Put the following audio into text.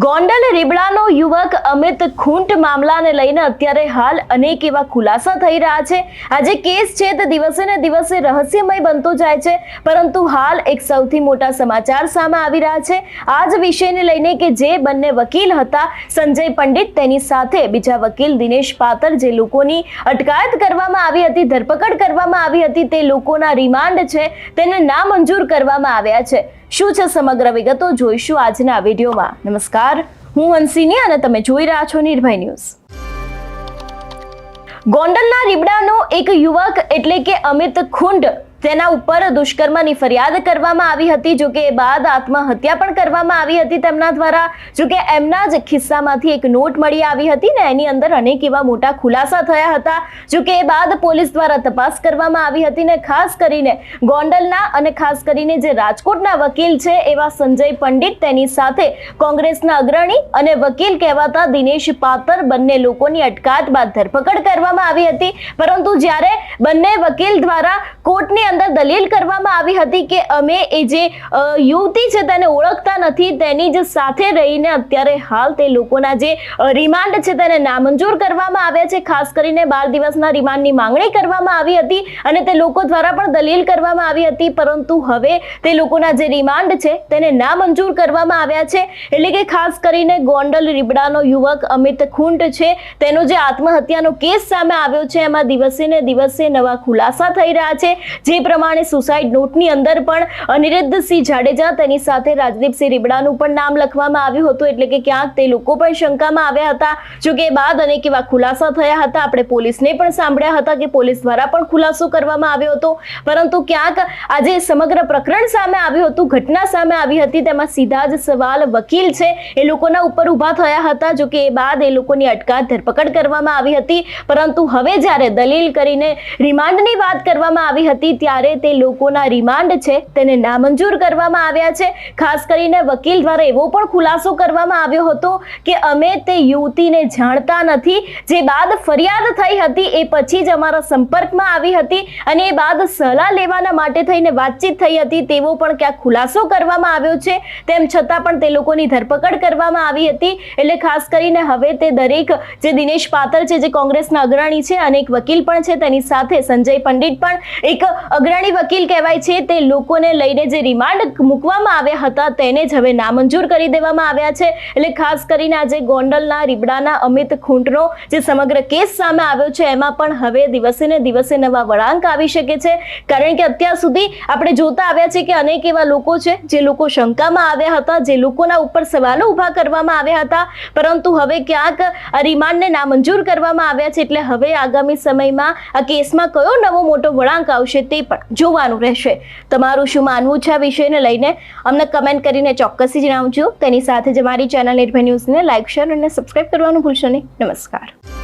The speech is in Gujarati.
ગોંડલ રીબડાનો યુવક અમિત ખૂંટ મામલાને લઈને અત્યારે હાલ અનેક એવા ખુલાસા થઈ રહ્યા છે। આજે કેસ છે તે દિવસે ને દિવસે રહસ્યમય બનતો જાય છે, પરંતુ હાલ એક સૌથી મોટા સમાચાર સામે આવી રહ્યા છે। આ જ વિષયને લઈને કે જે બંને વકીલ હતા, સંજય પંડિત તેની સાથે બીજા વકીલ દિનેશ પાતર, જે લોકોની અટકાયત કરવામાં આવી હતી, ધરપકડ કરવામાં આવી હતી, તે લોકોના રિમાન્ડ છે તેને નામંજૂર કરવામાં આવ્યા છે। શું છે સમગ્ર વિગતો જોઈશું આજના આ વિડીયોમાં। નમસ્કાર, હું હંસિની અને તમે જોઈ રહ્યા છો નિર્ભય ન્યૂઝ। ગોંડલના રીબડાનો એક યુવક એટલે કે અમિત ખૂંટ, તેના ઉપર દુષ્કર્મની ફરિયાદ કરવામાં આવી હતી। જો કે બાદ આત્મહત્યા પણ કરવામાં આવી હતી તેમના દ્વારા। જો કે એમના જ ખિસ્સામાંથી એક નોટ મળી આવી હતી ને એની અંદર અનેક એવા મોટા ખુલાસા થયા હતા। જો કે બાદ પોલીસ દ્વારા તપાસ કરવામાં આવી હતી ને ખાસ કરીને ગોંડલના અને ખાસ કરીને જે રાજકોટના વકીલ છે એવા સંજય પંડિત, તેની સાથે કોંગ્રેસના અગ્રણી અને વકીલ કહેવાતા દિનેશ પાતર, બંને લોકોની અટકાયત બાદ ધરપકડ કરવામાં આવી હતી। પરંતુ જ્યારે બંને વકીલ દ્વારા કોર્ટની અંદર દલીલ કરવામાં આવી હતી કે અમે એ જે યુવતી છે તેને ઓળખતા નથી, તેની જ સાથે રહીને અત્યારે હાલ તે લોકોના જે રિમાન્ડ છે તેને નામંજૂર કરવામાં આવ્યા છે। ખાસ કરીને 12 દિવસના રિમાન્ડની માંગણી કરવામાં આવી હતી અને તે લોકો દ્વારા પણ દલીલ કરવામાં આવી હતી, પરંતુ હવે તે લોકોના જે રિમાન્ડ છે તેને નામંજૂર કરવામાં આવ્યા છે। એટલે કે ખાસ કરીને ગોંડલ રીબડાનો યુવક અમિત ખૂંટ છે તેનો જે આત્મહત્યાનો કેસ સામે આવ્યો છે એમાં દિવસે ને દિવસે નવા ખુલાસા થઈ રહ્યા છે। જે પ્રમાણે સુસાઇડ નોટની અંદર પણ અનિરુદ્ધસિંહ જાડેજા, તેની સાથે રાજદીપસિંહ રીબડાનું પણ નામ લખવામાં આવ્યું હતું, એટલે કે ક્યાંક તે લોકો પણ શંકામાં આવ્યા હતા। જો કે બાદ અનેક એવા ખુલાસા થયા હતા। આપણે પોલીસને પણ સાંભળ્યા હતા કે પોલીસ દ્વારા પણ ખુલાસો કરવામાં આવ્યો હતો, પરંતુ ક્યાંક આજે સમગ્ર પ્રકરણ સામે આવ્યું હતું, ઘટના સામે આવી હતી, તેમાં સીધા જ સવાલ વકીલ છે એ લોકોના ઉપર ઊભા થયા હતા। જો કે એ બાદ એ લોકોની અટકાયત, ધરપકડ કરવામાં આવી હતી, પરંતુ હવે જ્યારે દલીલ કરીને રિમાન્ડની વાત કરવામાં આવી હતી ત્યારે તે લોકોના રિમાન્ડ છે તેને નામંજૂર કરવામાં આવ્યા છે। ખાસ કરીને વકીલ દ્વારા એવો પણ ખુલાસો કરવામાં આવ્યો હતો કે અમે તે યુવતીને જાણતા નથી, જે બાદ ફરિયાદ થઈ હતી એ પછી જ અમારા સંપર્કમાં આવી હતી અને એ બાદ સલાહ લેવાના માટે થઈને વાતચીત થઈ હતી, તેવો પણ ક્યાંક ખુલાસો કરવામાં આવ્યો છે। તેમ છતાં પણ તે લોકોની ધરપકડ કરવામાં આવી હતી। એટલે ખાસ કરીને હવે તે દરેક જે દિનેશ પાતર છે, જે કોંગ્રેસના અગ્રણી છે, અનેક વકીલ પણ છે, તેની સાથે સંજય પંડિત પણ એક અગ્રણી વકીલ કહેવાય છે, તે લોકોને લઈને જે રિમાન્ડ મૂકવામાં આવ્યા હતા તેને જ હવે નામંજૂર કરી દેવામાં આવ્યા છે। એટલે ખાસ કરીને આજે ગોંડલના રીબડાના અમિત ખૂંટનો જે સમગ્ર કેસ સામે આવ્યો છે એમાં પણ હવે દિવસે ને દિવસે નવા વળાંક આવી શકે છે, કારણ કે અત્યાર સુધી આપણે જોતા આવ્યા છે કે અનેક એવા લોકો છે જે લોકો શંકામાં આવ્યા હતા, જે લોકોના ઉપર સવાલો ઊભા કરવામાં આવ્યા હતા, પરંતુ હવે ક્યાંક આ રિમાન્ડને નામંજૂર કરવામાં આવ્યા છે। એટલે હવે આગામી સમયમાં આ કેસમાં કયો નવો મોટો વળાંક આવશે તે પણ જોવાનું રહેશે। તમારું શું માનવું છે આ વિષયને લઈને અમને કમેન્ટ કરીને ચોક્કસથી જણાવજો। તેની સાથે જ અમારી ચેનલ નિર્ભય ન્યૂઝને લાઇક, શેર અને સબસ્ક્રાઇબ કરવાનું ભૂલશો નહીં। નમસ્કાર।